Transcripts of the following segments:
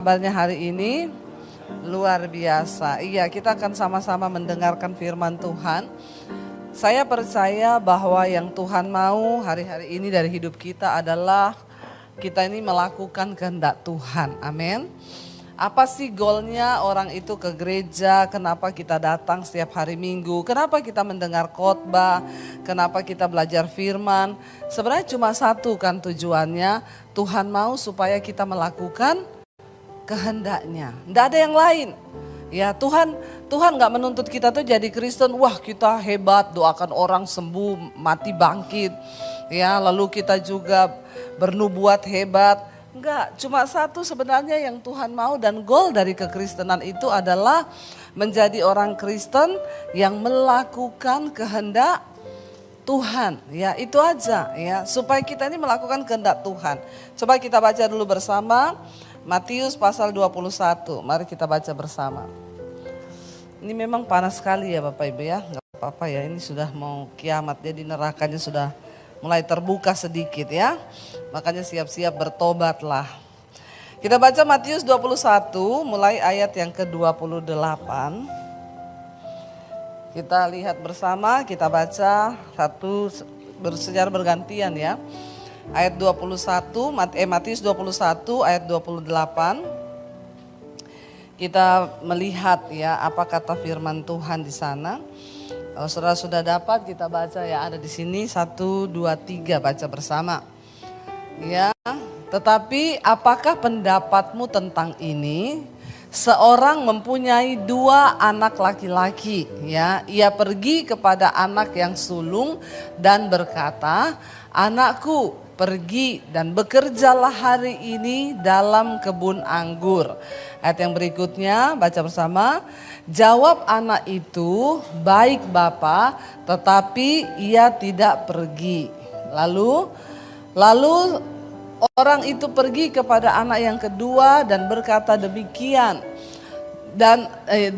Kabarnya hari ini luar biasa. Iya, kita akan sama-sama mendengarkan firman Tuhan. Saya percaya bahwa yang Tuhan mau hari-hari ini dari hidup kita adalah kita ini melakukan kehendak Tuhan. Amin. Apa sih goalnya orang itu ke gereja? Kenapa kita datang setiap hari Minggu? Kenapa kita mendengar khotbah? Kenapa kita belajar firman? Sebenarnya cuma satu kan tujuannya. Tuhan mau supaya kita melakukan kehendaknya. Tidak ada yang lain. Ya, Tuhan nggak menuntut kita tuh jadi Kristen. Wah, kita hebat, doakan orang sembuh, mati bangkit. Ya, lalu kita juga bernubuat hebat. Enggak, cuma satu sebenarnya yang Tuhan mau, dan goal dari kekristenan itu adalah menjadi orang Kristen yang melakukan kehendak Tuhan. Ya, itu aja ya, supaya kita ini melakukan kehendak Tuhan. Coba kita baca dulu bersama Matius pasal 21. Mari kita baca bersama. Ini memang panas sekali ya Bapak Ibu ya. Enggak apa-apa ya, ini sudah mau kiamat, jadi nerakanya sudah mulai terbuka sedikit ya. Makanya siap-siap bertobatlah. Kita baca Matius 21 mulai ayat yang ke-28. Kita lihat bersama, kita baca satu secara bergantian ya. Ayat 21, Matius 21 ayat 28. Kita melihat ya apa kata firman Tuhan di sana. Kalau saudara sudah dapat, kita baca ya, ada di sini 1, 2, 3, baca bersama. Ya, tetapi apakah pendapatmu tentang ini? Seorang mempunyai 2 anak laki-laki, ya. Ia pergi kepada anak yang sulung dan berkata, "Anakku, pergi dan bekerjalah hari ini dalam kebun anggur." Ayat yang berikutnya, baca bersama. Jawab anak itu, "Baik Bapa," tetapi ia tidak pergi. Lalu orang itu pergi kepada anak yang kedua dan berkata demikian.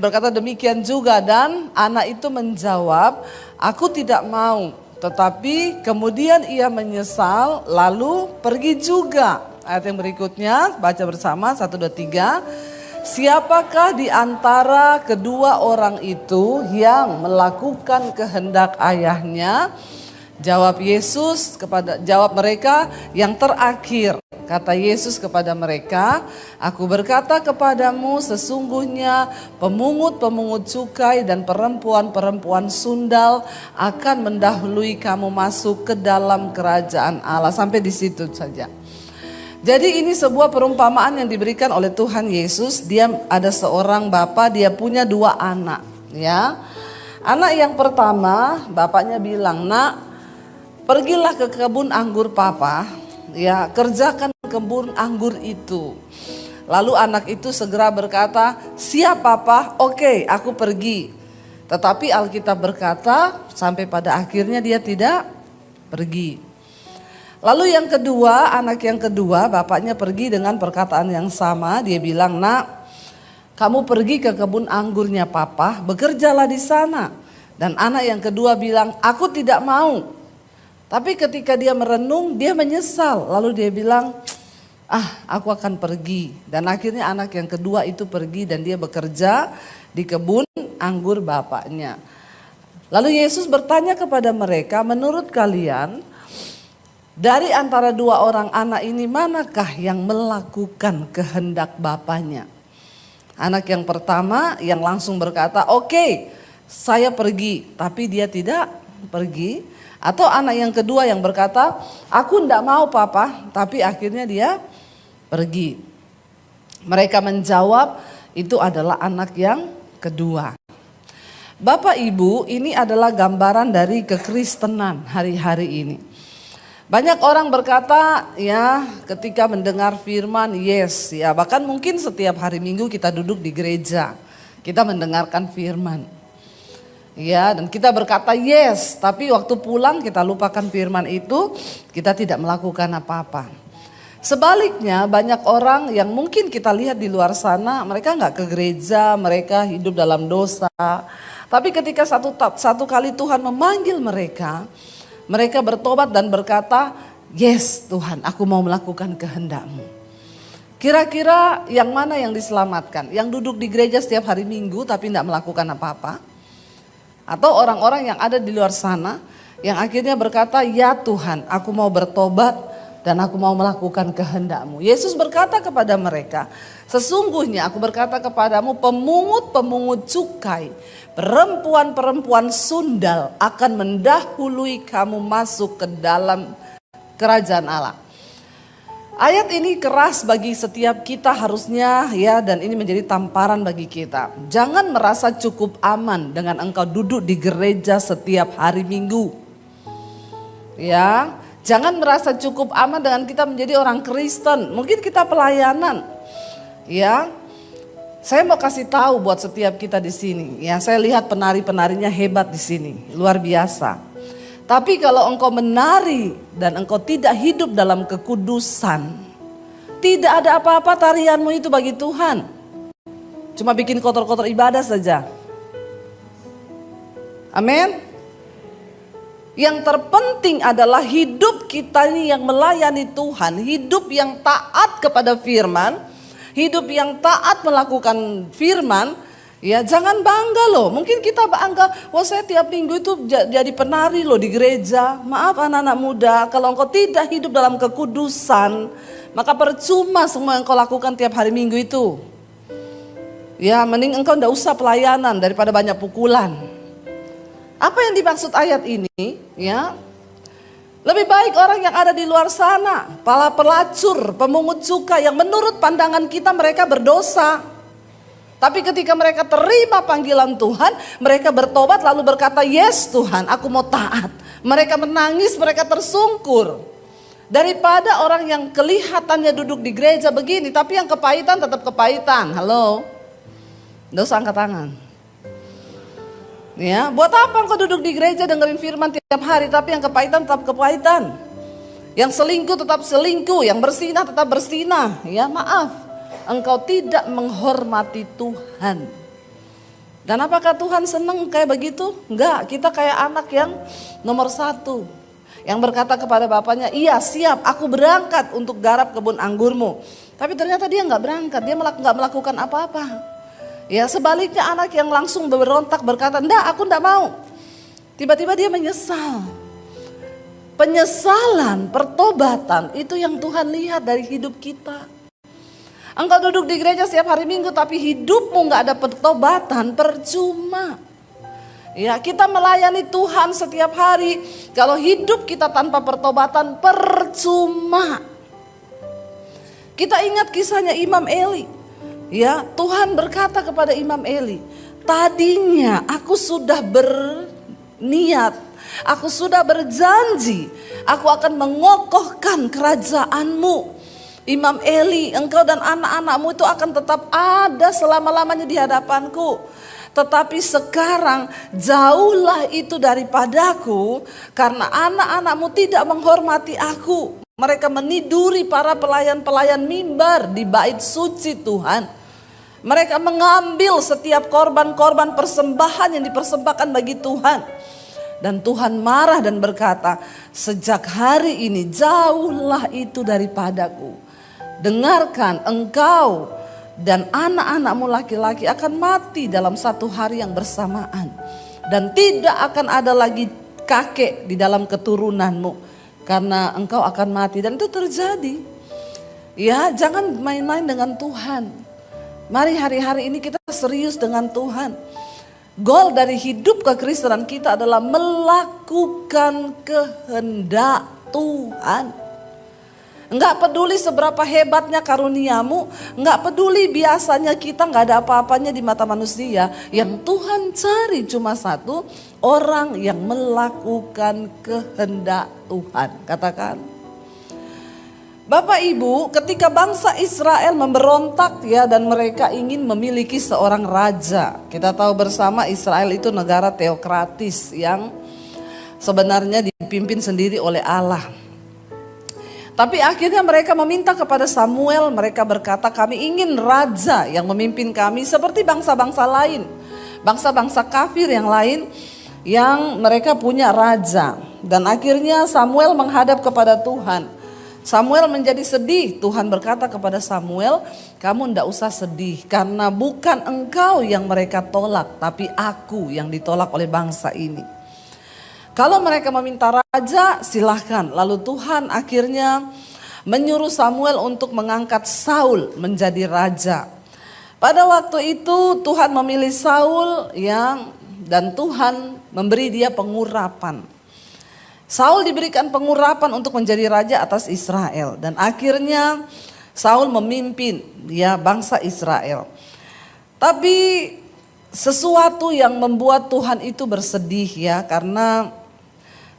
Berkata demikian juga, dan anak itu menjawab, "Aku tidak mau." Tetapi kemudian ia menyesal lalu pergi juga. Ayat yang berikutnya baca bersama 1, 2, 3. Siapakah di antara kedua orang itu yang melakukan kehendak ayahnya? Jawab mereka, "Yang terakhir." Kata Yesus kepada mereka, "Aku berkata kepadamu, sesungguhnya pemungut-pemungut cukai dan perempuan-perempuan sundal akan mendahului kamu masuk ke dalam kerajaan Allah." Sampai di situ saja. Jadi ini sebuah perumpamaan yang diberikan oleh Tuhan Yesus. Dia ada seorang bapa, dia punya 2 anak, ya. Anak yang pertama, bapaknya bilang, "Nak, pergilah ke kebun anggur papa, ya, kerjakan kebun anggur itu." Lalu anak itu segera berkata, "Siap papa, oke, aku pergi." Tetapi Alkitab berkata sampai pada akhirnya dia tidak pergi. Lalu yang kedua, anak yang kedua, bapaknya pergi dengan perkataan yang sama. Dia bilang, "Nak, kamu pergi ke kebun anggurnya papa, bekerjalah di sana." Dan anak yang kedua bilang, "Aku tidak mau." Tapi ketika dia merenung, dia menyesal. Lalu dia bilang, "Aku akan pergi." Dan akhirnya anak yang kedua itu pergi dan dia bekerja di kebun anggur bapaknya. Lalu Yesus bertanya kepada mereka, "Menurut kalian, dari antara 2 orang anak ini manakah yang melakukan kehendak bapaknya?" Anak yang pertama yang langsung berkata, "Oke, saya pergi," tapi dia tidak pergi. Atau anak yang kedua yang berkata, "Aku tidak mau papa," tapi akhirnya dia pergi. Mereka menjawab, itu adalah anak yang kedua. Bapak Ibu, ini adalah gambaran dari kekristenan hari-hari ini. Banyak orang berkata ya ketika mendengar firman, yes ya, bahkan mungkin setiap hari Minggu kita duduk di gereja, kita mendengarkan firman. Ya, dan kita berkata yes, tapi waktu pulang kita lupakan firman itu, kita tidak melakukan apa-apa. Sebaliknya banyak orang yang mungkin kita lihat di luar sana, mereka nggak ke gereja, mereka hidup dalam dosa. Tapi ketika satu kali Tuhan memanggil mereka, mereka bertobat dan berkata, "Yes Tuhan, aku mau melakukan kehendak-Mu." Kira-kira yang mana yang diselamatkan? Yang duduk di gereja setiap hari Minggu tapi tidak melakukan apa-apa? Atau orang-orang yang ada di luar sana yang akhirnya berkata, ya Tuhan, aku mau bertobat dan aku mau melakukan kehendak-Mu. Yesus berkata kepada mereka, sesungguhnya aku berkata kepadamu, pemungut-pemungut cukai, perempuan-perempuan sundal akan mendahului kamu masuk ke dalam kerajaan Allah. Ayat ini keras bagi setiap kita harusnya ya, dan ini menjadi tamparan bagi kita. Jangan merasa cukup aman dengan engkau duduk di gereja setiap hari Minggu. Ya, jangan merasa cukup aman dengan kita menjadi orang Kristen. Mungkin kita pelayanan. Ya. Saya mau kasih tahu buat setiap kita di sini. Ya, saya lihat penari-penarinya hebat di sini, luar biasa. Tapi kalau engkau menari dan engkau tidak hidup dalam kekudusan, tidak ada apa-apa tarianmu itu bagi Tuhan. Cuma bikin kotor-kotor ibadah saja. Amin. Yang terpenting adalah hidup kita ini yang melayani Tuhan, hidup yang taat kepada firman, hidup yang taat melakukan firman. Ya, jangan bangga loh. Mungkin kita bangga, wah saya tiap minggu itu jadi penari loh di gereja. Maaf anak-anak muda, kalau engkau tidak hidup dalam kekudusan, maka percuma semua yang engkau lakukan tiap hari Minggu itu. Ya, mending engkau enggak usah pelayanan daripada banyak pukulan. Apa yang dimaksud ayat ini? Ya, lebih baik orang yang ada di luar sana, para pelacur, pemungut cukai yang menurut pandangan kita mereka berdosa. Tapi ketika mereka terima panggilan Tuhan, mereka bertobat lalu berkata, yes Tuhan, aku mau taat. Mereka menangis, mereka tersungkur. Daripada orang yang kelihatannya duduk di gereja begini, tapi yang kepahitan tetap kepahitan. Halo? Nggak usah angkat tangan. Ya, buat apa engkau duduk di gereja dengerin firman tiap hari, tapi yang kepahitan tetap kepahitan. Yang selingkuh tetap selingkuh, yang bersinah tetap bersinah. Ya, maaf. Engkau tidak menghormati Tuhan. Dan apakah Tuhan senang kayak begitu? Enggak, kita kayak anak yang nomor 1. Yang berkata kepada bapaknya, iya siap aku berangkat untuk garap kebun anggurmu. Tapi ternyata dia enggak berangkat, dia enggak melakukan apa-apa. Ya, sebaliknya anak yang langsung berontak berkata, enggak aku enggak mau. Tiba-tiba dia menyesal. Penyesalan, pertobatan itu yang Tuhan lihat dari hidup kita. Engkau duduk di gereja setiap hari Minggu tapi hidupmu gak ada pertobatan, percuma. Ya, kita melayani Tuhan setiap hari, kalau hidup kita tanpa pertobatan percuma. Kita ingat kisahnya Imam Eli. Ya, Tuhan berkata kepada Imam Eli, tadinya aku sudah berniat, aku sudah berjanji, aku akan mengokohkan kerajaanmu. Imam Eli, engkau dan anak-anakmu itu akan tetap ada selama-lamanya di hadapanku. Tetapi sekarang jauhlah itu daripadaku, karena anak-anakmu tidak menghormati aku. Mereka meniduri para pelayan-pelayan mimbar di bait suci Tuhan. Mereka mengambil setiap korban-korban persembahan yang dipersembahkan bagi Tuhan. Dan Tuhan marah dan berkata, sejak hari ini jauhlah itu daripadaku. Dengarkan, engkau dan anak-anakmu laki-laki akan mati dalam satu hari yang bersamaan. Dan tidak akan ada lagi kakek di dalam keturunanmu, karena engkau akan mati. Dan itu terjadi. Ya, jangan main-main dengan Tuhan. Mari hari-hari ini kita serius dengan Tuhan. Goal dari hidup kekristenan kita adalah melakukan kehendak Tuhan. Enggak peduli seberapa hebatnya karuniamu, enggak peduli biasanya kita enggak ada apa-apanya di mata manusia. Yang Tuhan cari cuma satu, orang yang melakukan kehendak Tuhan. Katakan. Bapak Ibu, ketika bangsa Israel memberontak ya, dan mereka ingin memiliki seorang raja. Kita tahu bersama Israel itu negara teokratis yang sebenarnya dipimpin sendiri oleh Allah. Tapi akhirnya mereka meminta kepada Samuel, mereka berkata, kami ingin raja yang memimpin kami seperti bangsa-bangsa lain. Bangsa-bangsa kafir yang lain yang mereka punya raja. Dan akhirnya Samuel menghadap kepada Tuhan. Samuel menjadi sedih. Tuhan berkata kepada Samuel, kamu tidak usah sedih karena bukan engkau yang mereka tolak, tapi aku yang ditolak oleh bangsa ini. Kalau mereka meminta raja, silahkan. Lalu Tuhan akhirnya menyuruh Samuel untuk mengangkat Saul menjadi raja. Pada waktu itu Tuhan memilih Saul dan Tuhan memberi dia pengurapan. Saul diberikan pengurapan untuk menjadi raja atas Israel dan akhirnya Saul memimpin bangsa Israel. Tapi sesuatu yang membuat Tuhan itu bersedih karena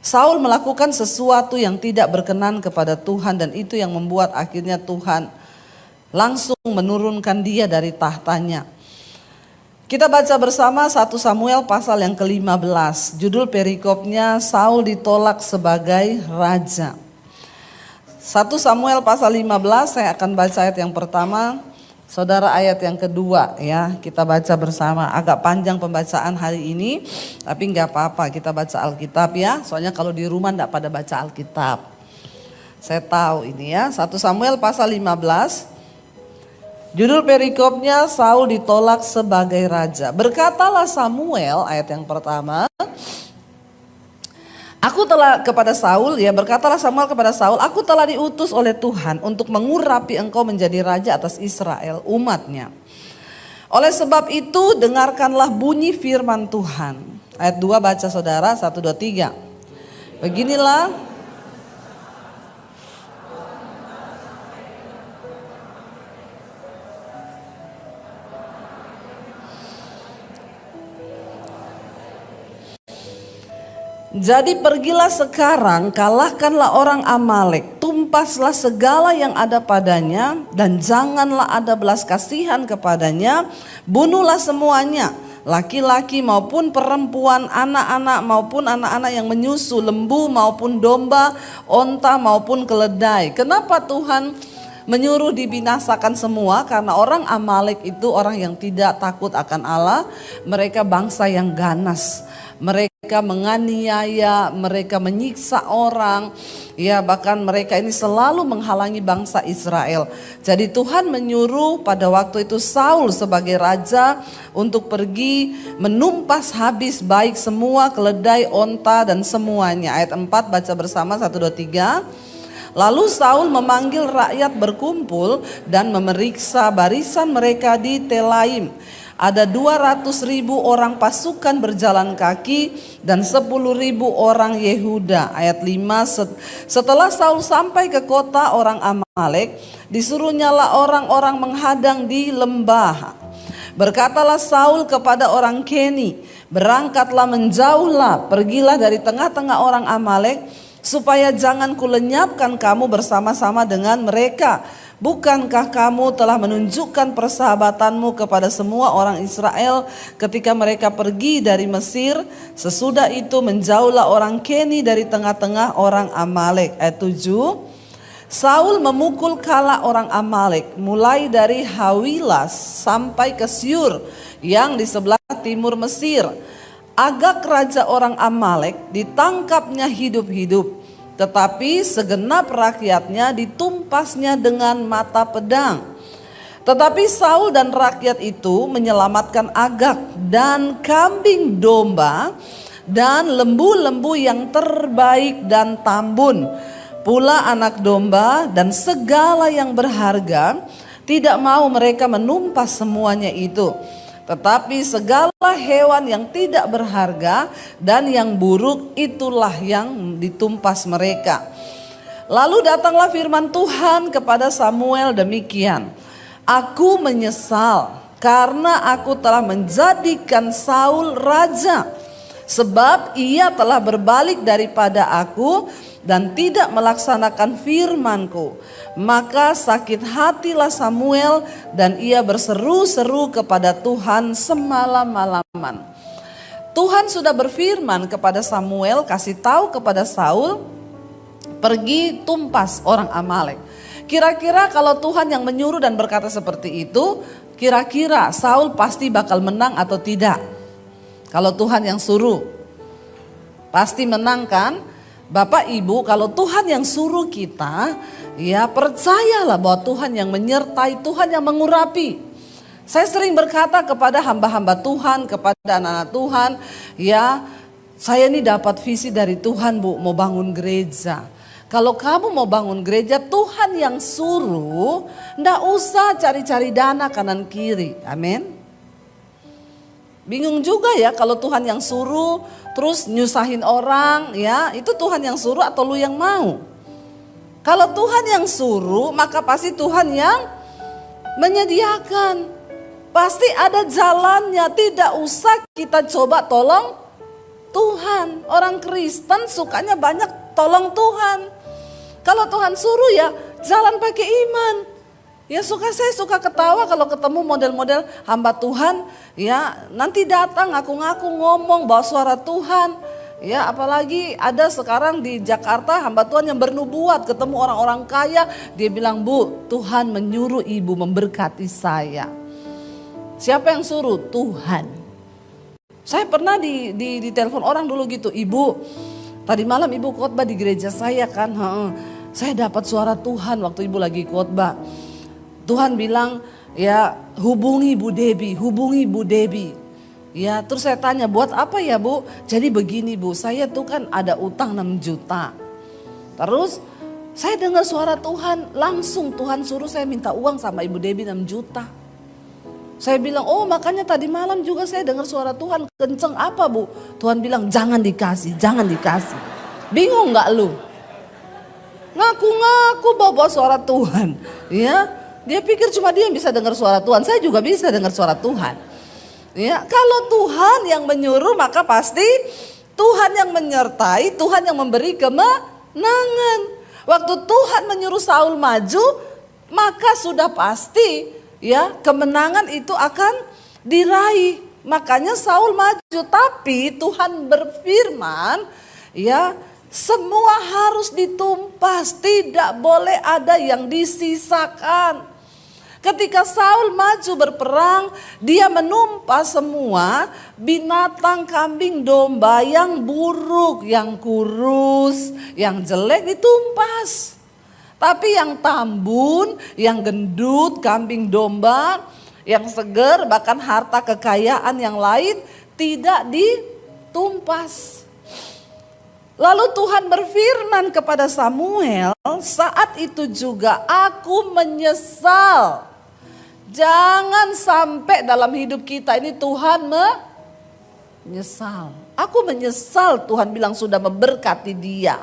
Saul melakukan sesuatu yang tidak berkenan kepada Tuhan dan itu yang membuat akhirnya Tuhan langsung menurunkan dia dari tahtanya. Kita baca bersama 1 Samuel pasal yang ke-15. Judul perikopnya Saul ditolak sebagai raja. 1 Samuel pasal 15 saya akan baca ayat yang pertama. Saudara ayat yang kedua kita baca bersama. Agak panjang pembacaan hari ini tapi gak apa-apa kita baca Alkitab soalnya kalau di rumah gak pada baca Alkitab. Saya tahu ini 1 Samuel pasal 15. Judul perikopnya Saul ditolak sebagai raja. Berkatalah Samuel, ayat yang pertama. Berkatalah Samuel kepada Saul, aku telah diutus oleh Tuhan untuk mengurapi engkau menjadi raja atas Israel, umatnya. Oleh sebab itu dengarkanlah bunyi firman Tuhan. Ayat 2 baca saudara, 1, 2, 3. Beginilah. Jadi pergilah sekarang, kalahkanlah orang Amalek, tumpaslah segala yang ada padanya, dan janganlah ada belas kasihan kepadanya, bunuhlah semuanya, laki-laki maupun perempuan, anak-anak maupun anak-anak yang menyusu, lembu maupun domba, onta maupun keledai. Kenapa Tuhan menyuruh dibinasakan semua? Karena orang Amalek itu orang yang tidak takut akan Allah, mereka bangsa yang ganas. Mereka menganiaya, mereka menyiksa orang, bahkan mereka ini selalu menghalangi bangsa Israel. Jadi Tuhan menyuruh pada waktu itu Saul sebagai raja untuk pergi menumpas habis baik semua keledai, onta dan semuanya. Ayat 4 baca bersama 1, 2, 3. Lalu Saul memanggil rakyat berkumpul dan memeriksa barisan mereka di Telaim. Ada 200.000 orang pasukan berjalan kaki dan 10.000 orang Yehuda. Ayat 5, setelah Saul sampai ke kota orang Amalek, disuruhnyalah orang-orang menghadang di lembah. Berkatalah Saul kepada orang Keni, berangkatlah menjauhlah, pergilah dari tengah-tengah orang Amalek, supaya jangan kulenyapkan kamu bersama-sama dengan mereka. Bukankah kamu telah menunjukkan persahabatanmu kepada semua orang Israel ketika mereka pergi dari Mesir? Sesudah itu menjauhlah orang Keni dari tengah-tengah orang Amalek. Ayat 7. Saul memukul kala orang Amalek mulai dari Hawilas sampai ke Syur yang di sebelah timur Mesir. Agag raja orang Amalek ditangkapnya hidup-hidup. Tetapi segenap rakyatnya ditumpasnya dengan mata pedang. Tetapi Saul dan rakyat itu menyelamatkan Agag dan kambing domba dan lembu-lembu yang terbaik dan tambun, pula anak domba dan segala yang berharga. Tidak mau mereka menumpas semuanya itu. Tetapi segala hewan yang tidak berharga dan yang buruk itulah yang ditumpas mereka. Lalu datanglah firman Tuhan kepada Samuel demikian. Aku menyesal karena aku telah menjadikan Saul raja. Sebab ia telah berbalik daripada aku dan tidak melaksanakan firman-Ku. Maka sakit hatilah Samuel dan ia berseru-seru kepada Tuhan semalam-malaman. Tuhan sudah berfirman kepada Samuel, kasih tahu kepada Saul, pergi tumpas orang Amalek. Kira-kira kalau Tuhan yang menyuruh dan berkata seperti itu, kira-kira Saul pasti bakal menang atau tidak? Kalau Tuhan yang suruh, pasti menang kan? Bapak Ibu, kalau Tuhan yang suruh kita, ya percayalah bahwa Tuhan yang menyertai, Tuhan yang mengurapi. Saya sering berkata kepada hamba-hamba Tuhan, kepada anak-anak Tuhan, ya saya ini dapat visi dari Tuhan Bu, mau bangun gereja. Kalau kamu mau bangun gereja, Tuhan yang suruh, ndak usah cari-cari dana kanan kiri, amin. Bingung juga ya kalau Tuhan yang suruh, terus nyusahin orang, ya itu Tuhan yang suruh atau lu yang mau. Kalau Tuhan yang suruh, maka pasti Tuhan yang menyediakan. Pasti ada jalannya, tidak usah kita coba tolong Tuhan. Orang Kristen sukanya banyak tolong Tuhan. Kalau Tuhan suruh ya jalan pakai iman. Ya saya suka ketawa kalau ketemu model-model hamba Tuhan. Ya nanti datang ngaku-ngaku ngomong bawa suara Tuhan. Ya apalagi ada sekarang di Jakarta hamba Tuhan yang bernubuat, ketemu orang-orang kaya. Dia bilang, Bu, Tuhan menyuruh ibu memberkati saya. Siapa yang suruh? Tuhan. Saya pernah di telepon orang dulu gitu, Ibu, tadi malam ibu khotbah di gereja saya kan. Saya dapat suara Tuhan waktu ibu lagi khotbah. Tuhan bilang, ya hubungi Bu Debbie, hubungi Bu Debbie. Ya terus saya tanya, buat apa ya Bu? Jadi begini Bu, saya tuh kan ada utang 6 juta. Terus saya dengar suara Tuhan, langsung Tuhan suruh saya minta uang sama Ibu Debbie 6 juta. Saya bilang, oh makanya tadi malam juga saya dengar suara Tuhan, kenceng apa Bu? Tuhan bilang jangan dikasih, jangan dikasih. Bingung gak lu? Ngaku-ngaku bawa suara Tuhan. Ya, dia pikir cuma dia yang bisa dengar suara Tuhan, saya juga bisa dengar suara Tuhan. Ya, kalau Tuhan yang menyuruh maka pasti Tuhan yang menyertai, Tuhan yang memberi kemenangan. Waktu Tuhan menyuruh Saul maju, maka sudah pasti ya kemenangan itu akan diraih. Makanya Saul maju, tapi Tuhan berfirman, ya semua harus ditumpas, tidak boleh ada yang disisakan. Ketika Saul maju berperang, dia menumpas semua binatang kambing domba yang buruk, yang kurus, yang jelek ditumpas. Tapi yang tambun, yang gendut, kambing domba, yang seger, bahkan harta kekayaan yang lain tidak ditumpas. Lalu Tuhan berfirman kepada Samuel, saat itu juga aku menyesal. Jangan sampai dalam hidup kita ini Tuhan menyesal. Aku menyesal, Tuhan bilang sudah memberkati dia.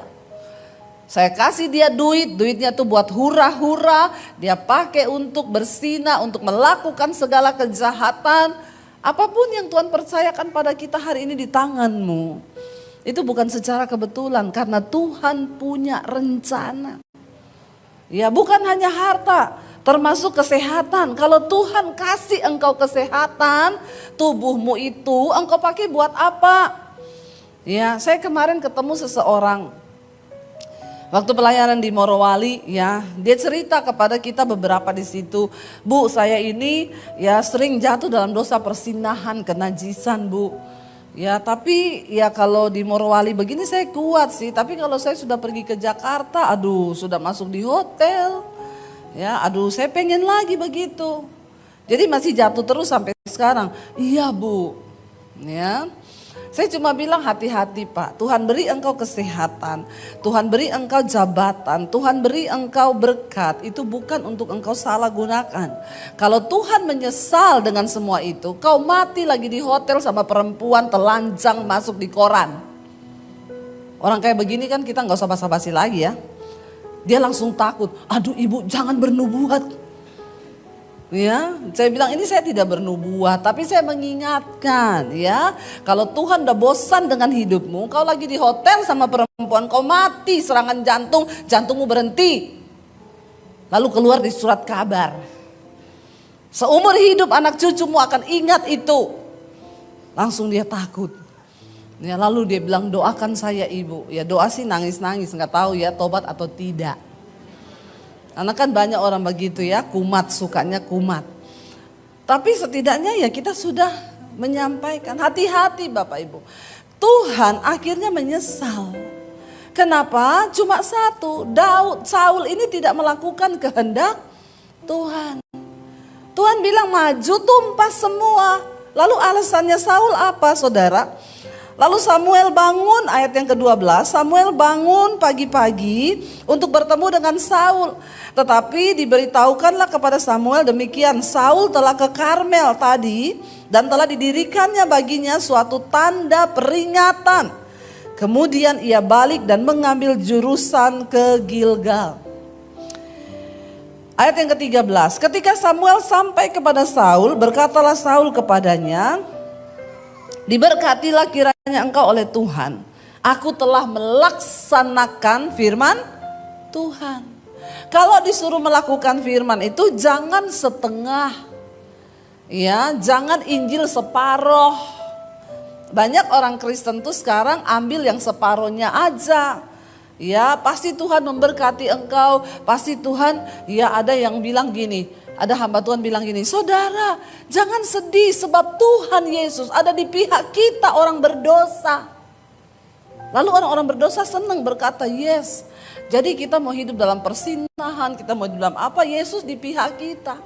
Saya kasih dia duit, duitnya tuh buat hura-hura, dia pakai untuk bersinah, untuk melakukan segala kejahatan. Apapun yang Tuhan percayakan pada kita hari ini di tanganmu, itu bukan secara kebetulan, karena Tuhan punya rencana. Ya bukan hanya harta, termasuk kesehatan. Kalau Tuhan kasih engkau kesehatan, tubuhmu itu engkau pakai buat apa? Ya, saya kemarin ketemu seseorang waktu pelayanan di Morowali, ya, dia cerita kepada kita beberapa di situ, Bu, saya ini ya sering jatuh dalam dosa persinahan, kenajisan, Bu. Ya, tapi ya kalau di Morowali begini saya kuat sih, tapi kalau saya sudah pergi ke Jakarta, aduh, sudah masuk di hotel. Ya, aduh, saya pengen lagi begitu. Jadi masih jatuh terus sampai sekarang. Iya, Bu. Ya. Saya cuma bilang hati-hati Pak, Tuhan beri engkau kesehatan, Tuhan beri engkau jabatan, Tuhan beri engkau berkat, itu bukan untuk engkau salah gunakan. Kalau Tuhan menyesal dengan semua itu, kau mati lagi di hotel sama perempuan telanjang masuk di koran. Orang kayak begini kan kita gak usah basa-basi lagi ya. Dia langsung takut, aduh ibu jangan bernubuat. Ya, saya bilang ini saya tidak bernubuat, tapi saya mengingatkan ya, kalau Tuhan udah bosan dengan hidupmu, kau lagi di hotel sama perempuan, kau mati serangan jantung, jantungmu berhenti, lalu keluar di surat kabar. Seumur hidup anak cucumu akan ingat itu. Langsung dia takut. Ya, lalu dia bilang doakan saya ibu, ya doa sih nangis-nangis, nggak tahu ya tobat atau tidak. Karena kan banyak orang begitu ya, kumat, sukanya kumat. Tapi setidaknya ya kita sudah menyampaikan, hati-hati Bapak Ibu. Tuhan akhirnya menyesal. Kenapa? Cuma satu, Saul ini tidak melakukan kehendak Tuhan. Tuhan bilang maju, tumpas semua. Lalu alasannya Saul apa, saudara? Lalu Samuel bangun, ayat yang ke-12, Samuel bangun pagi-pagi untuk bertemu dengan Saul. Tetapi diberitahukanlah kepada Samuel demikian, Saul telah ke Karmel tadi dan telah didirikannya baginya suatu tanda peringatan. Kemudian ia balik dan mengambil jurusan ke Gilgal. Ayat yang ke-13, ketika Samuel sampai kepada Saul, berkatalah Saul kepadanya, diberkatilah kiranya engkau oleh Tuhan. Aku telah melaksanakan firman Tuhan. Kalau disuruh melakukan firman itu jangan setengah. Ya, jangan Injil separoh. Banyak orang Kristen tuh sekarang ambil yang separohnya aja. Ya, pasti Tuhan memberkati engkau, pasti Tuhan, ya ada yang bilang gini, ada hamba Tuhan bilang gini, saudara jangan sedih sebab Tuhan Yesus ada di pihak kita orang berdosa. Lalu orang-orang berdosa senang berkata yes, jadi kita mau hidup dalam persinahan, kita mau hidup dalam apa, Yesus di pihak kita.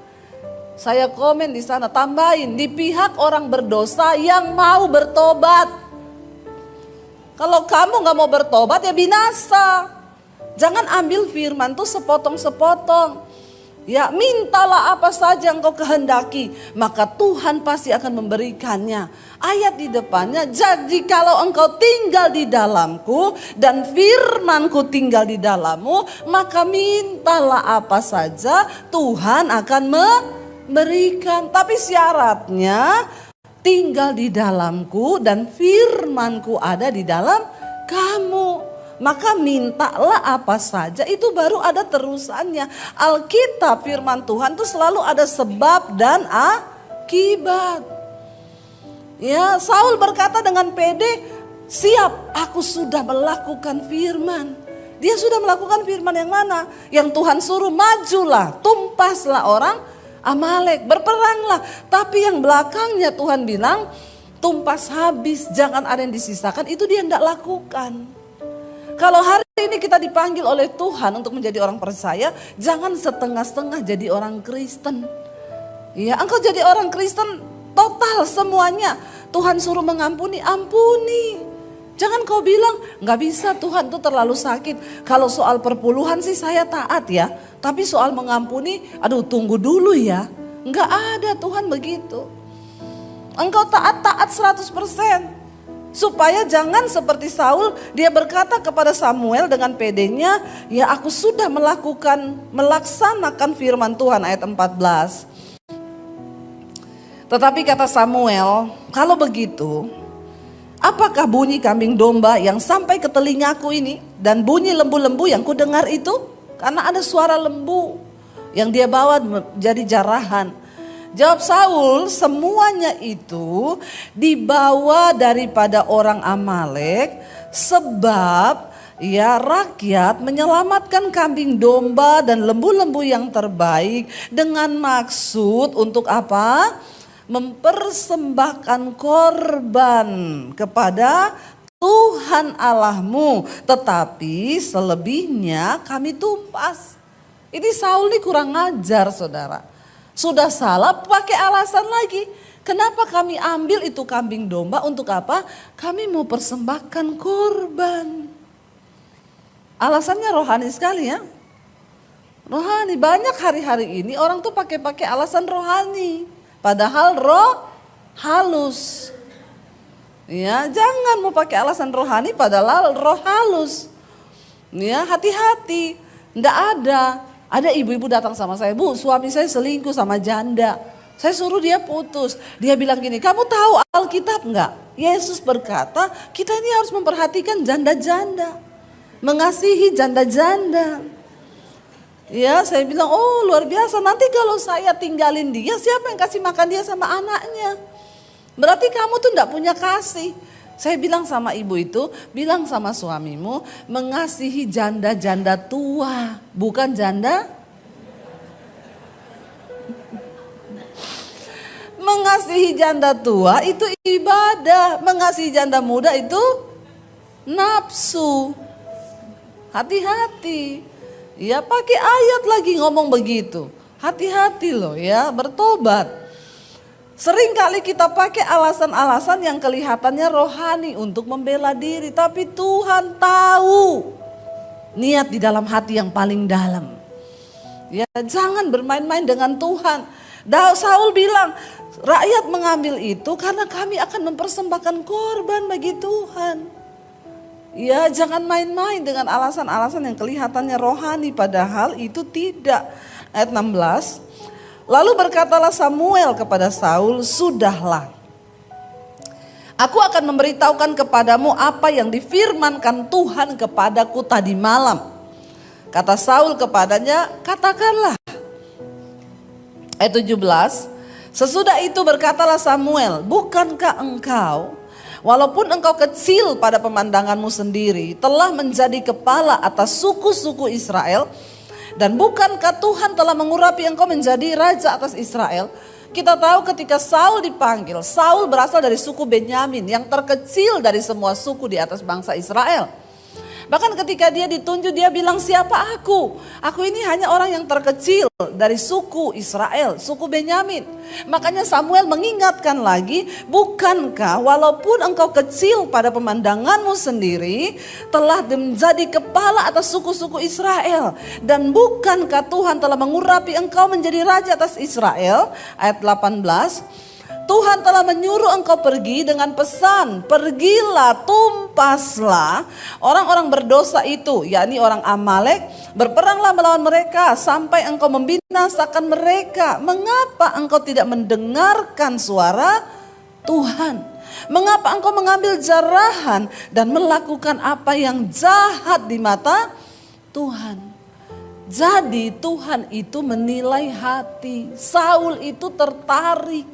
Saya komen di sana, tambahin di pihak orang berdosa yang mau bertobat. Kalau kamu gak mau bertobat ya binasa. Jangan ambil firman tuh sepotong-sepotong. Ya, mintalah apa saja engkau kehendaki, maka Tuhan pasti akan memberikannya. Ayat di depannya, jadi kalau engkau tinggal di dalamku dan firmanku tinggal di dalammu, maka mintalah apa saja Tuhan akan memberikan. Tapi syaratnya tinggal di dalamku dan firmanku ada di dalam kamu. Maka mintalah apa saja, itu baru ada terusannya. Alkitab firman Tuhan itu selalu ada sebab dan akibat. Ya, Saul berkata dengan pede, siap, aku sudah melakukan firman. Dia sudah melakukan firman yang mana? Yang Tuhan suruh, majulah, tumpaslah orang Amalek, berperanglah. Tapi yang belakangnya Tuhan bilang, tumpas habis, jangan ada yang disisakan, itu dia tidak lakukan. Kalau hari ini kita dipanggil oleh Tuhan untuk menjadi orang percaya, jangan setengah-setengah jadi orang Kristen. Ya, engkau jadi orang Kristen total semuanya. Tuhan suruh mengampuni, ampuni. Jangan kau bilang, gak bisa Tuhan tuh terlalu sakit. Kalau soal perpuluhan sih saya taat ya. Tapi soal mengampuni, aduh tunggu dulu ya. Gak ada Tuhan begitu. Engkau taat 100%. Supaya jangan seperti Saul, dia berkata kepada Samuel dengan pedenya, ya aku sudah melaksanakan firman Tuhan, ayat 14. Tetapi kata Samuel, kalau begitu, apakah bunyi kambing domba yang sampai ke telingaku ini dan bunyi lembu-lembu yang kudengar itu? Karena ada suara lembu yang dia bawa jadi jarahan. Jawab Saul, semuanya itu dibawa daripada orang Amalek sebab ya rakyat menyelamatkan kambing domba dan lembu-lembu yang terbaik dengan maksud untuk apa? Mempersembahkan korban kepada Tuhan Allahmu, tetapi selebihnya kami tumpas. Ini Saul ini kurang ajar, saudara. Sudah salah pakai alasan lagi. Kenapa kami ambil itu kambing domba, untuk apa? Kami mau persembahkan korban. Alasannya rohani sekali ya. Rohani, banyak hari-hari ini orang tuh pakai alasan rohani. Padahal roh halus. Ya, jangan mau pakai alasan rohani padahal roh halus. Ya, hati-hati. Nggak ada. Ada ibu-ibu datang sama saya, Bu, suami saya selingkuh sama janda. Saya suruh dia putus. Dia bilang gini, kamu tahu Alkitab enggak? Yesus berkata, kita ini harus memperhatikan janda-janda. Mengasihi janda-janda. Ya, saya bilang, oh luar biasa. Nanti kalau saya tinggalin dia, siapa yang kasih makan dia sama anaknya? Berarti kamu tuh enggak punya kasih. Saya bilang sama ibu itu, bilang sama suamimu, mengasihi janda-janda tua, bukan janda. Mengasihi janda tua itu ibadah, mengasihi janda muda itu nafsu. Hati-hati. Ya, pakai ayat lagi ngomong begitu. Hati-hati loh ya, bertobat. Sering kali kita pakai alasan-alasan yang kelihatannya rohani untuk membela diri. Tapi Tuhan tahu niat di dalam hati yang paling dalam. Ya, jangan bermain-main dengan Tuhan. Saul bilang, rakyat mengambil itu karena kami akan mempersembahkan korban bagi Tuhan. Ya, jangan main-main dengan alasan-alasan yang kelihatannya rohani padahal itu tidak. Ayat 16. Lalu berkatalah Samuel kepada Saul, "Sudahlah. Aku akan memberitahukan kepadamu apa yang difirmankan Tuhan kepadaku tadi malam." Kata Saul kepadanya, "Katakanlah." Ayat 17. Sesudah itu berkatalah Samuel, "Bukankah engkau, walaupun engkau kecil pada pemandanganmu sendiri, telah menjadi kepala atas suku-suku Israel? Dan bukankah Tuhan telah mengurapi engkau menjadi raja atas Israel?" Kita tahu ketika Saul dipanggil, Saul berasal dari suku Benyamin yang terkecil dari semua suku di atas bangsa Israel. Bahkan ketika dia ditunjuk, dia bilang, "Siapa aku? Aku ini hanya orang yang terkecil dari suku Israel, suku Benyamin." Makanya Samuel mengingatkan lagi, "Bukankah walaupun engkau kecil pada pemandanganmu sendiri, telah menjadi kepala atas suku-suku Israel? Dan bukankah Tuhan telah mengurapi engkau menjadi raja atas Israel?" Ayat 18. "Tuhan telah menyuruh engkau pergi dengan pesan, pergilah, tumpaslah orang-orang berdosa itu, yakni orang Amalek, berperanglah melawan mereka sampai engkau membinasakan mereka. Mengapa engkau tidak mendengarkan suara Tuhan? Mengapa engkau mengambil jarahan dan melakukan apa yang jahat di mata Tuhan?" Jadi Tuhan itu menilai hati. Saul itu tertarik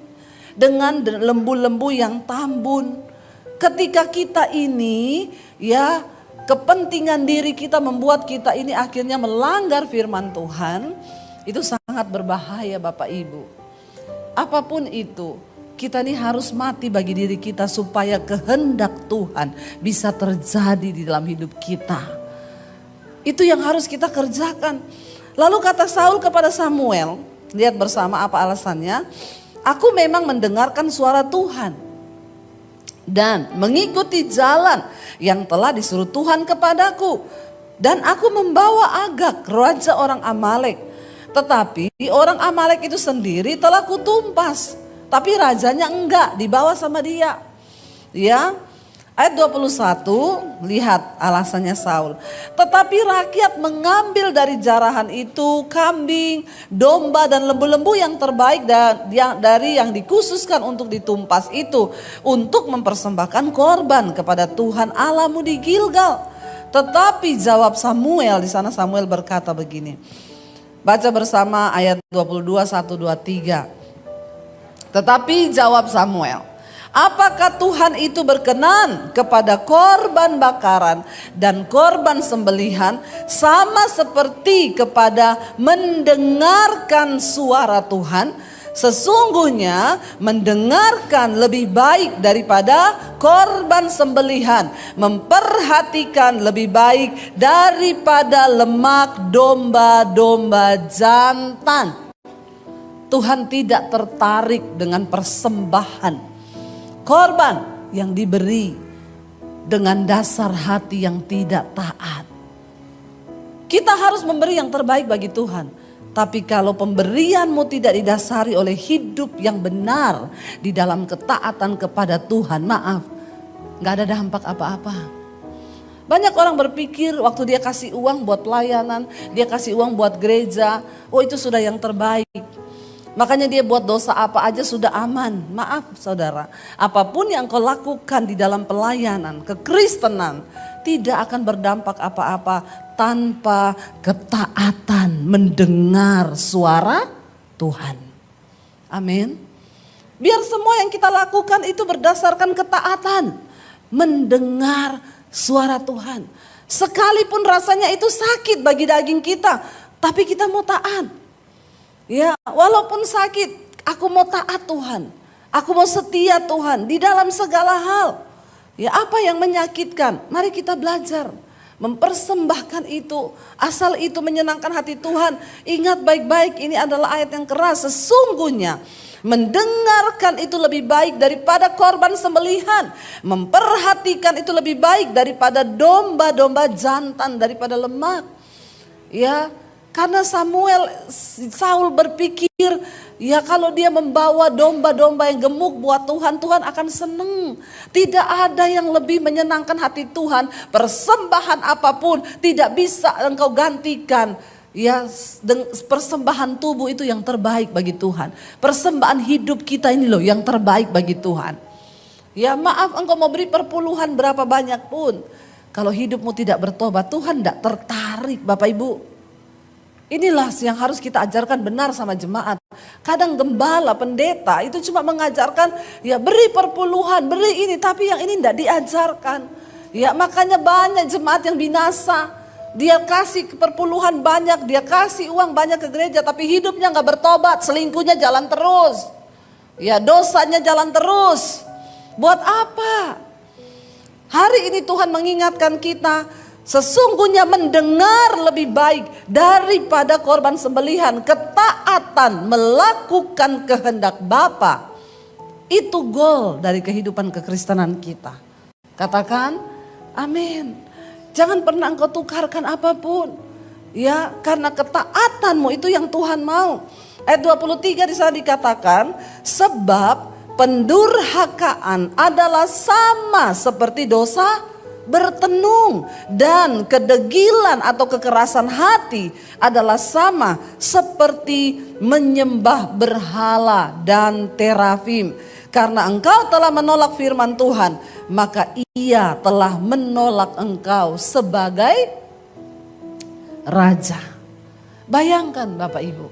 dengan lembu-lembu yang tambun. Ketika kita ini ya, kepentingan diri kita membuat kita ini akhirnya melanggar firman Tuhan, itu sangat berbahaya Bapak Ibu. Apapun itu, kita ini harus mati bagi diri kita supaya kehendak Tuhan bisa terjadi di dalam hidup kita. Itu yang harus kita kerjakan. Lalu kata Saul kepada Samuel, lihat bersama apa alasannya. "Aku memang mendengarkan suara Tuhan dan mengikuti jalan yang telah disuruh Tuhan kepadaku. Dan aku membawa Agag, raja orang Amalek. Tetapi orang Amalek itu sendiri telah kutumpas, tapi rajanya enggak, dibawa sama dia." Ya. Ayat 21, lihat alasannya Saul. "Tetapi rakyat mengambil dari jarahan itu kambing, domba dan lembu-lembu yang terbaik dari yang dikhususkan untuk ditumpas itu, untuk mempersembahkan korban kepada Tuhan Allahmu di Gilgal. Tetapi jawab Samuel," di sana Samuel berkata begini. Baca bersama ayat 22, 1, 2, 3. "Tetapi jawab Samuel, apakah Tuhan itu berkenan kepada korban bakaran dan korban sembelihan sama seperti kepada mendengarkan suara Tuhan? Sesungguhnya mendengarkan lebih baik daripada korban sembelihan, memperhatikan lebih baik daripada lemak domba-domba jantan." Tuhan tidak tertarik dengan persembahan korban yang diberi dengan dasar hati yang tidak taat. Kita harus memberi yang terbaik bagi Tuhan. Tapi kalau pemberianmu tidak didasari oleh hidup yang benar di dalam ketaatan kepada Tuhan, maaf, gak ada dampak apa-apa. Banyak orang berpikir waktu dia kasih uang buat pelayanan, dia kasih uang buat gereja, oh itu sudah yang terbaik. Makanya dia buat dosa apa aja sudah aman. Maaf saudara, apapun yang kau lakukan di dalam pelayanan kekristenan tidak akan berdampak apa-apa tanpa ketaatan mendengar suara Tuhan. Amin. Biar semua yang kita lakukan itu berdasarkan ketaatan, mendengar suara Tuhan. Sekalipun rasanya itu sakit bagi daging kita, tapi kita mau taat. Ya, walaupun sakit, aku mau taat Tuhan. Aku mau setia Tuhan di dalam segala hal. Ya, apa yang menyakitkan? Mari kita belajar mempersembahkan itu. Asal itu menyenangkan hati Tuhan. Ingat baik-baik, ini adalah ayat yang keras. Sesungguhnya mendengarkan itu lebih baik daripada korban sembelihan. Memperhatikan itu lebih baik daripada domba-domba jantan, daripada lemak. Ya, karena Saul berpikir, ya kalau dia membawa domba-domba yang gemuk buat Tuhan, Tuhan akan senang. Tidak ada yang lebih menyenangkan hati Tuhan. Persembahan apapun tidak bisa engkau gantikan. Ya, persembahan tubuh itu yang terbaik bagi Tuhan. Persembahan hidup kita ini loh yang terbaik bagi Tuhan. Ya maaf, engkau mau beri perpuluhan berapa banyak pun, kalau hidupmu tidak bertobat, Tuhan tidak tertarik. Bapak Ibu, inilah yang harus kita ajarkan benar sama jemaat. Kadang gembala, pendeta itu cuma mengajarkan ya beri perpuluhan, beri ini, tapi yang ini tidak diajarkan. Ya makanya banyak jemaat yang binasa. Dia kasih perpuluhan banyak, dia kasih uang banyak ke gereja, tapi hidupnya nggak bertobat, selingkuhnya jalan terus. Ya dosanya jalan terus. Buat apa? Hari ini Tuhan mengingatkan kita, sesungguhnya mendengar lebih baik daripada korban sembelihan. Ketaatan melakukan kehendak Bapa, itu goal dari kehidupan kekristenan kita. Katakan amin. Jangan pernah engkau tukarkan apapun. Ya, karena ketaatanmu itu yang Tuhan mau. Ayat 23 di sana dikatakan, sebab pendurhakaan adalah sama seperti dosa bertenung, dan kedegilan atau kekerasan hati adalah sama seperti menyembah berhala dan terafim. Karena engkau telah menolak firman Tuhan, maka Ia telah menolak engkau sebagai raja. Bayangkan Bapak Ibu,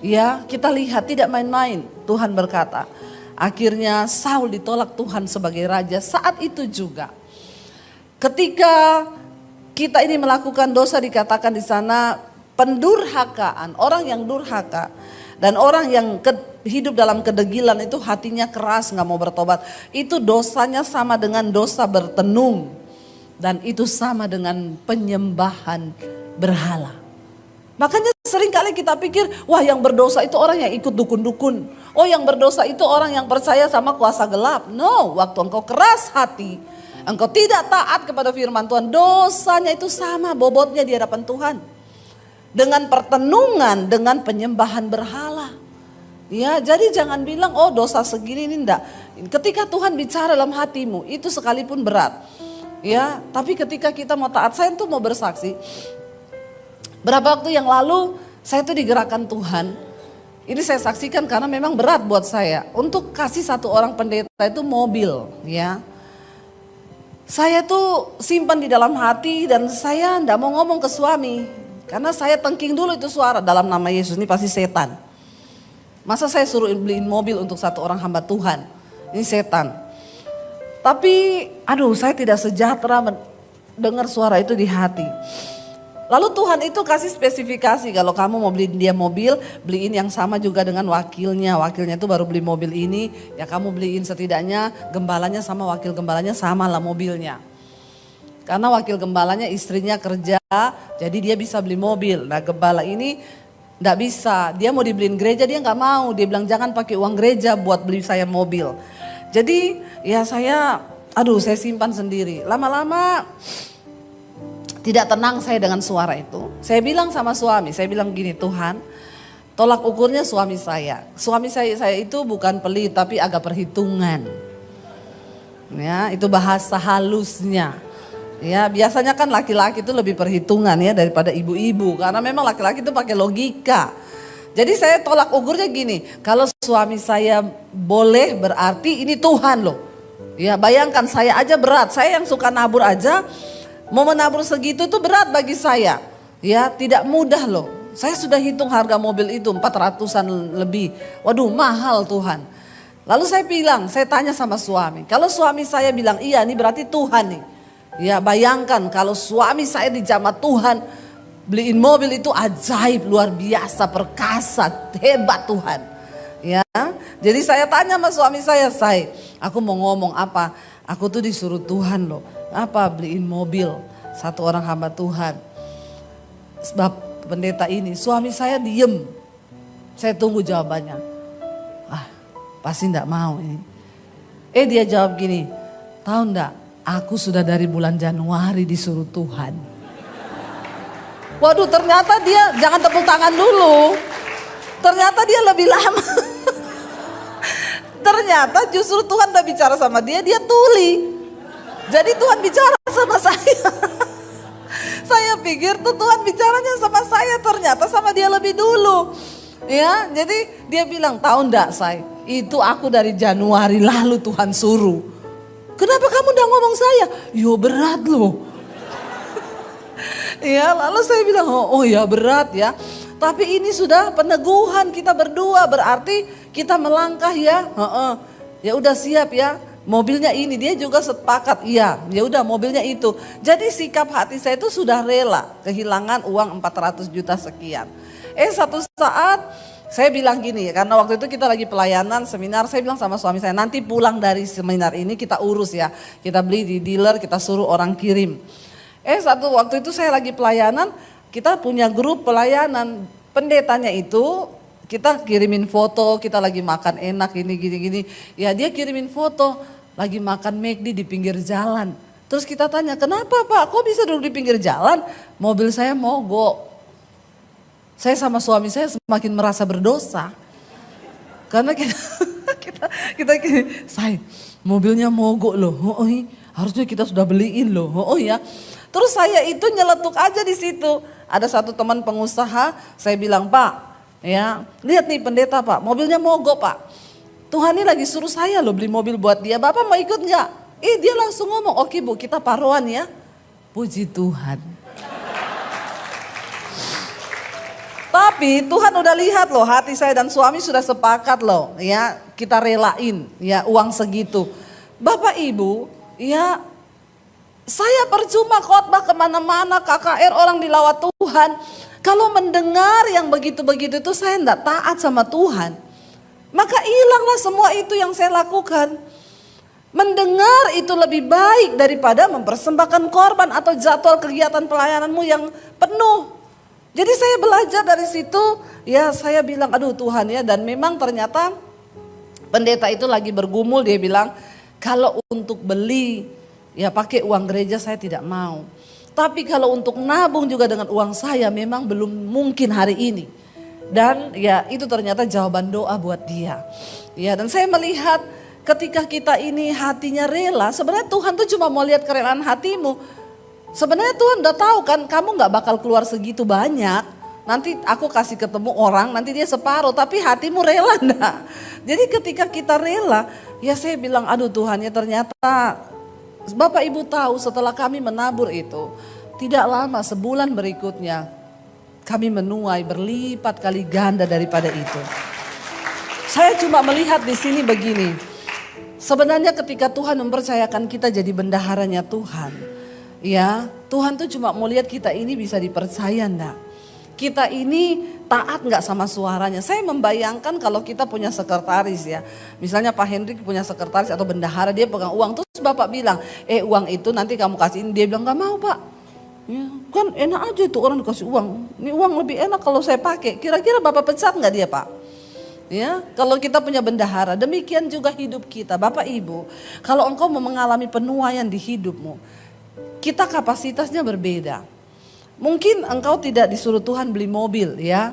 ya kita lihat tidak main-main. Tuhan berkata, akhirnya Saul ditolak Tuhan sebagai raja. Saat itu juga ketika kita ini melakukan dosa, dikatakan di sana pendurhakaan, orang yang durhaka dan orang yang hidup dalam kedegilan itu hatinya keras, nggak mau bertobat. Itu dosanya sama dengan dosa bertenung, dan itu sama dengan penyembahan berhala. Makanya seringkali kita pikir, wah yang berdosa itu orang yang ikut dukun-dukun. Oh yang berdosa itu orang yang percaya sama kuasa gelap. No, waktu engkau keras hati, engkau tidak taat kepada firman Tuhan, dosanya itu sama bobotnya di hadapan Tuhan. Dengan pertenungan, dengan penyembahan berhala. Ya, jadi jangan bilang, oh dosa segini ini enggak. Ketika Tuhan bicara dalam hatimu, itu sekalipun berat. Ya, tapi ketika kita mau taat, saya tuh mau bersaksi. Berapa waktu yang lalu, saya tuh digerakkan Tuhan. Ini saya saksikan karena memang berat buat saya. Untuk kasih satu orang pendeta itu mobil, ya. Saya tuh simpan di dalam hati dan saya enggak mau ngomong ke suami. Karena saya tengking dulu itu suara, dalam nama Yesus ini pasti setan. Masa saya suruh beliin mobil untuk satu orang hamba Tuhan, ini setan. Tapi aduh, saya tidak sejahtera dengar suara itu di hati. Lalu Tuhan itu kasih spesifikasi, kalau kamu mau beliin dia mobil, beliin yang sama juga dengan wakilnya. Wakilnya itu baru beli mobil ini, ya kamu beliin setidaknya gembalanya sama wakil gembalanya sama lah mobilnya. Karena wakil gembalanya istrinya kerja, jadi dia bisa beli mobil. Nah gembala ini enggak bisa, dia mau dibeliin gereja dia enggak mau. Dia bilang jangan pakai uang gereja buat beli saya mobil. Jadi ya saya simpan sendiri. Lama-lama tidak tenang saya dengan suara itu. Saya bilang sama suami, saya bilang gini, Tuhan tolak ukurnya suami saya. Suami saya itu bukan pelit tapi agak perhitungan. Ya itu bahasa halusnya. Ya biasanya kan laki-laki itu lebih perhitungan ya daripada ibu-ibu. Karena memang laki-laki itu pakai logika. Jadi saya tolak ukurnya gini. Kalau suami saya boleh berarti ini Tuhan loh. Ya bayangkan saya aja berat. Saya yang suka nabur aja. Mau menabur segitu itu berat bagi saya. Ya tidak mudah loh. Saya sudah hitung harga mobil itu 400-an lebih. Waduh mahal Tuhan. Lalu saya tanya sama suami. Kalau suami saya bilang iya ini berarti Tuhan nih. Ya bayangkan kalau suami saya dijamah Tuhan, beliin mobil itu ajaib, luar biasa, perkasa, hebat Tuhan. Ya, jadi saya tanya sama suami saya, aku mau ngomong apa? Aku tuh disuruh Tuhan loh, apa beliin mobil. satu orang hamba Tuhan. Sebab pendeta ini, suami saya diem. Saya tunggu jawabannya. Pasti enggak mau ini. Dia jawab gini, tahu enggak, aku sudah dari bulan Januari disuruh Tuhan. Waduh, ternyata dia, jangan tepuk tangan dulu. Ternyata dia lebih lama. Ternyata justru Tuhan udah bicara sama dia tuli. Jadi Tuhan bicara sama saya. Saya pikir tuh Tuhan bicaranya sama saya, ternyata sama dia lebih dulu. Ya, jadi dia bilang, tahu enggak say, itu aku dari Januari lalu Tuhan suruh. Kenapa kamu udah ngomong saya? Yo berat loh. Ya, lalu saya bilang, oh ya berat ya. Tapi ini sudah peneguhan kita berdua, berarti kita melangkah ya. Ya udah siap ya. Mobilnya ini, dia juga sepakat, iya. Ya udah mobilnya itu. Jadi sikap hati saya itu sudah rela kehilangan uang 400 juta sekian. Satu saat saya bilang gini, karena waktu itu kita lagi pelayanan seminar, saya bilang sama suami saya, nanti pulang dari seminar ini kita urus ya. Kita beli di dealer, kita suruh orang kirim. Waktu itu saya lagi pelayanan, kita punya grup pelayanan, pendetanya itu kita kirimin foto, kita lagi makan enak gini. Ya dia kirimin foto, lagi makan McD di pinggir jalan. Terus kita tanya, kenapa Pak, kok bisa duduk di pinggir jalan? Mobil saya mogok. Saya sama suami saya semakin merasa berdosa. Karena kita say, mobilnya mogok loh. Harusnya kita sudah beliin loh. Ya. Terus saya itu nyeletuk aja di situ. Ada satu teman pengusaha, saya bilang, Pak, ya, lihat nih pendeta Pak, mobilnya mogok Pak. Tuhan ini lagi suruh saya loh beli mobil buat dia. Bapak mau ikut enggak? Dia langsung ngomong, oke Bu, kita paruan ya. Puji Tuhan. Tapi Tuhan udah lihat loh, hati saya dan suami sudah sepakat loh, ya kita relain ya uang segitu. Bapak Ibu, ya saya percuma khotbah kemana-mana, KKR orang dilawat Tuhan. Kalau mendengar yang begitu-begitu itu saya enggak taat sama Tuhan. Maka hilanglah semua itu yang saya lakukan. Mendengar itu lebih baik daripada mempersembahkan korban atau jadwal kegiatan pelayananmu yang penuh. Jadi saya belajar dari situ, ya saya bilang aduh Tuhan ya, dan memang ternyata pendeta itu lagi bergumul, dia bilang kalau untuk beli ya pakai uang gereja saya tidak mau. Tapi kalau untuk nabung juga dengan uang saya memang belum mungkin hari ini. Dan ya itu ternyata jawaban doa buat dia. Ya, dan saya melihat ketika kita ini hatinya rela, sebenarnya Tuhan tuh cuma mau lihat kerelaan hatimu. Sebenarnya Tuhan udah tahu kan kamu gak bakal keluar segitu banyak. Nanti aku kasih ketemu orang, nanti dia separuh, tapi hatimu rela enggak? Jadi ketika kita rela, ya saya bilang aduh Tuhan ya ternyata Bapak Ibu tahu setelah kami menabur itu, tidak lama sebulan berikutnya kami menuai berlipat kali ganda daripada itu. Saya cuma melihat di sini begini, sebenarnya ketika Tuhan mempercayakan kita jadi bendaharanya Tuhan, ya, Tuhan tuh cuma mau lihat kita ini bisa dipercaya enggak? Kita ini taat enggak sama suaranya? Saya membayangkan kalau kita punya sekretaris ya. Misalnya Pak Hendrik punya sekretaris atau bendahara, dia pegang uang. Terus Bapak bilang, uang itu nanti kamu kasihin. Dia bilang gak mau Pak. Ya, kan enak aja tuh orang dikasih uang. Ini uang lebih enak kalau saya pakai. Kira-kira Bapak pecat enggak dia Pak? Ya, kalau kita punya bendahara, demikian juga hidup kita. Bapak Ibu, kalau engkau mau mengalami penuaian di hidupmu, kita kapasitasnya berbeda. Mungkin engkau tidak disuruh Tuhan beli mobil ya.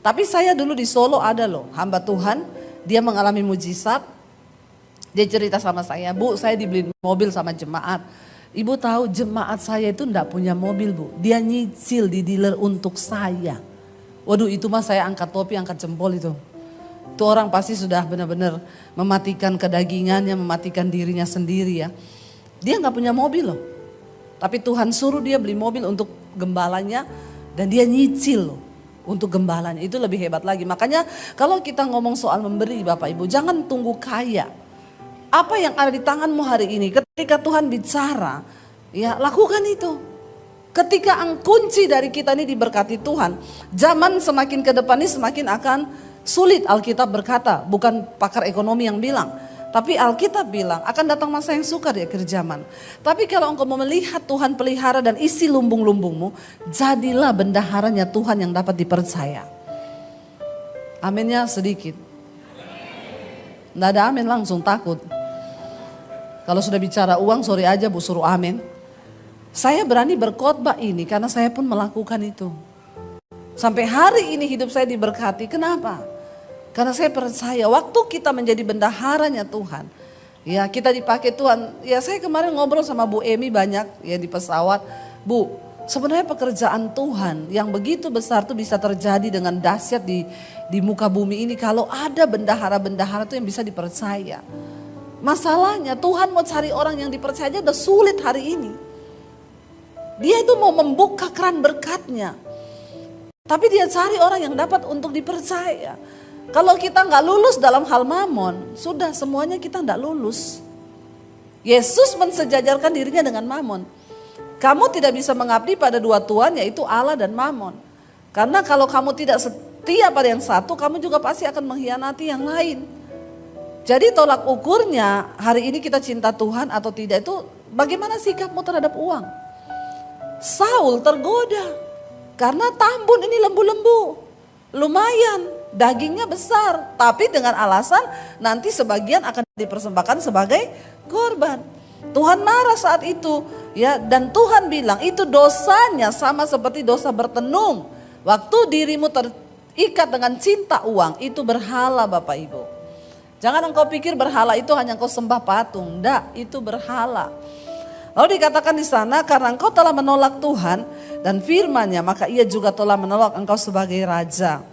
Tapi saya dulu di Solo ada loh hamba Tuhan. Dia mengalami mujizat. Dia cerita sama saya, Bu saya dibeliin mobil sama jemaat. Ibu tahu jemaat saya itu enggak punya mobil Bu. Dia nyicil di dealer untuk saya. Waduh itu mah saya angkat topi, angkat jempol itu. Itu orang pasti sudah benar-benar mematikan kedagingannya, mematikan dirinya sendiri ya. Dia enggak punya mobil loh. Tapi Tuhan suruh dia beli mobil untuk gembalanya dan dia nyicil loh untuk gembalanya. Itu lebih hebat lagi. Makanya kalau kita ngomong soal memberi Bapak Ibu, jangan tunggu kaya. Apa yang ada di tanganmu hari ini, ketika Tuhan bicara, ya lakukan itu. Ketika kunci dari kita ini diberkati Tuhan, zaman semakin ke depan ini semakin akan sulit. Alkitab berkata, bukan pakar ekonomi yang bilang. Tapi Alkitab bilang akan datang masa yang sukar di akhir zaman. Tapi kalau engkau mau melihat Tuhan pelihara dan isi lumbung-lumbungmu, jadilah bendaharanya Tuhan yang dapat dipercaya. Aminnya sedikit. Nggak ada amin, langsung takut. Kalau sudah bicara uang, sorry aja Bu, suruh amin. Saya berani berkhotbah ini karena saya pun melakukan itu. Sampai hari ini hidup saya diberkati. Kenapa? Karena saya percaya waktu kita menjadi bendaharanya Tuhan. Ya, kita dipakai Tuhan. Ya, saya kemarin ngobrol sama Bu Emi banyak ya di pesawat. Bu, sebenarnya pekerjaan Tuhan yang begitu besar tuh bisa terjadi dengan dahsyat di muka bumi ini kalau ada bendahara-bendahara tuh yang bisa dipercaya. Masalahnya Tuhan mau cari orang yang dipercaya aja udah sulit hari ini. Dia itu mau membuka keran berkatnya. Tapi dia cari orang yang dapat untuk dipercaya. Kalau kita nggak lulus dalam hal mamon, sudah semuanya kita nggak lulus. Yesus mensejajarkan dirinya dengan mamon. Kamu tidak bisa mengabdi pada dua tuan, yaitu Allah dan mamon. Karena kalau kamu tidak setia pada yang satu, kamu juga pasti akan mengkhianati yang lain. Jadi tolak ukurnya hari ini kita cinta Tuhan atau tidak itu bagaimana sikapmu terhadap uang. Saul tergoda karena tambun ini lembu-lembu. Lumayan, dagingnya besar, tapi dengan alasan nanti sebagian akan dipersembahkan sebagai korban. Tuhan marah saat itu, ya, dan Tuhan bilang itu dosanya sama seperti dosa bertenung. Waktu dirimu terikat dengan cinta uang, itu berhala Bapak Ibu. Jangan engkau pikir berhala itu hanya engkau sembah patung, enggak, itu berhala. Lalu dikatakan di sana karena engkau telah menolak Tuhan dan firman-Nya, maka ia juga telah menolak engkau sebagai raja.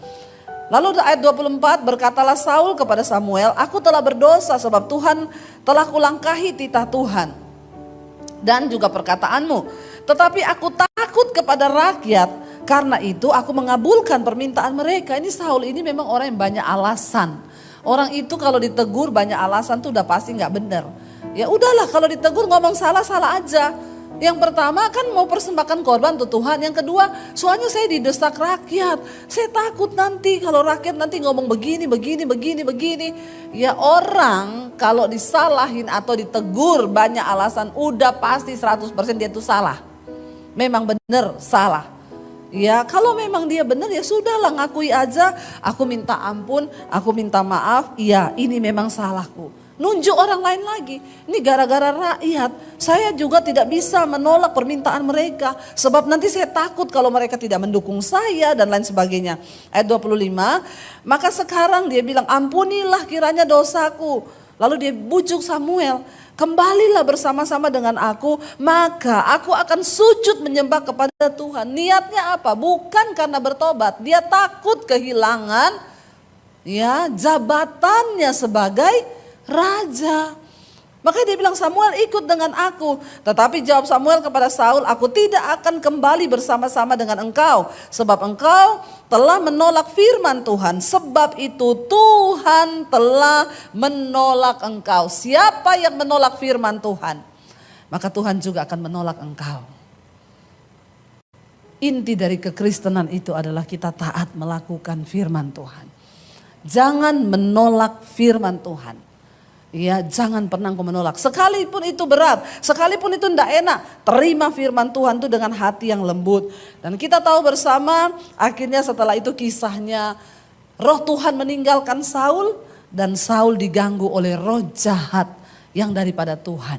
Lalu ayat 24, berkatalah Saul kepada Samuel, aku telah berdosa sebab Tuhan telah kulangkahi titah Tuhan dan juga perkataanmu. Tetapi aku takut kepada rakyat, karena itu aku mengabulkan permintaan mereka. Ini Saul ini memang orang yang banyak alasan. Orang itu kalau ditegur banyak alasan tuh udah pasti gak benar. Ya udahlah kalau ditegur ngomong salah-salah aja. Yang pertama kan mau persembahkan korban untuk Tuhan. Yang kedua soalnya saya didesak rakyat. Saya takut nanti kalau rakyat nanti ngomong begini. Ya orang kalau disalahin atau ditegur banyak alasan udah pasti 100% dia itu salah. Memang benar salah. Ya kalau memang dia benar ya sudahlah ngakui aja. Aku minta ampun, aku minta maaf. Iya ini memang salahku. Nunjuk orang lain lagi. Ini gara-gara rakyat. Saya juga tidak bisa menolak permintaan mereka. Sebab nanti saya takut kalau mereka tidak mendukung saya dan lain sebagainya. Ayat 25. Maka sekarang dia bilang ampunilah kiranya dosaku. Lalu dia bujuk Samuel. Kembalilah bersama-sama dengan aku. Maka aku akan sujud menyembah kepada Tuhan. Niatnya apa? Bukan karena bertobat. Dia takut kehilangan ya jabatannya sebagai raja. Makanya dia bilang Samuel ikut dengan aku. Tetapi jawab Samuel kepada Saul, aku tidak akan kembali bersama-sama dengan engkau. Sebab engkau telah menolak firman Tuhan. Sebab itu Tuhan telah menolak engkau. Siapa yang menolak firman Tuhan? Maka Tuhan juga akan menolak engkau. Inti dari kekristenan itu adalah kita taat melakukan firman Tuhan. Jangan menolak firman Tuhan. Ya jangan pernah kau menolak. Sekalipun itu berat, sekalipun itu tidak enak, terima firman Tuhan itu dengan hati yang lembut. Dan kita tahu bersama akhirnya setelah itu kisahnya roh Tuhan meninggalkan Saul dan Saul diganggu oleh roh jahat yang daripada Tuhan.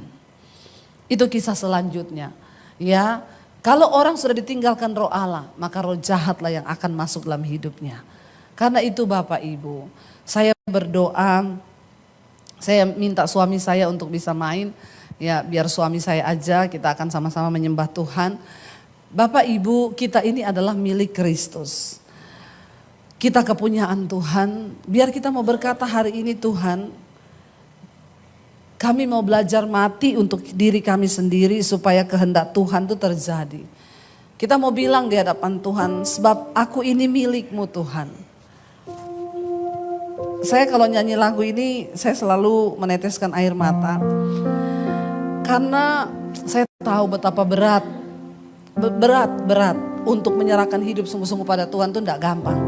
Itu kisah selanjutnya. Ya, kalau orang sudah ditinggalkan roh Allah, maka roh jahatlah yang akan masuk dalam hidupnya. Karena itu Bapak Ibu, saya berdoa. Saya minta suami saya untuk bisa main, ya biar suami saya aja kita akan sama-sama menyembah Tuhan. Bapak Ibu kita ini adalah milik Kristus. Kita kepunyaan Tuhan, biar kita mau berkata hari ini Tuhan, kami mau belajar mati untuk diri kami sendiri supaya kehendak Tuhan itu terjadi. Kita mau bilang di hadapan Tuhan, sebab aku ini milik-Mu Tuhan. Saya kalau nyanyi lagu ini saya selalu meneteskan air mata. Karena saya tahu betapa berat untuk menyerahkan hidup sungguh-sungguh pada Tuhan itu tidak gampang.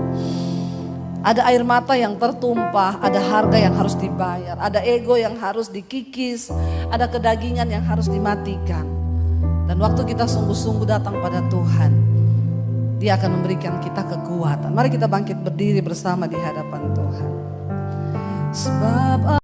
Ada air mata yang tertumpah, ada harga yang harus dibayar, ada ego yang harus dikikis, ada kedagingan yang harus dimatikan. Dan waktu kita sungguh-sungguh datang pada Tuhan, Dia akan memberikan kita kekuatan. Mari kita bangkit berdiri bersama di hadapan Tuhan. Sebab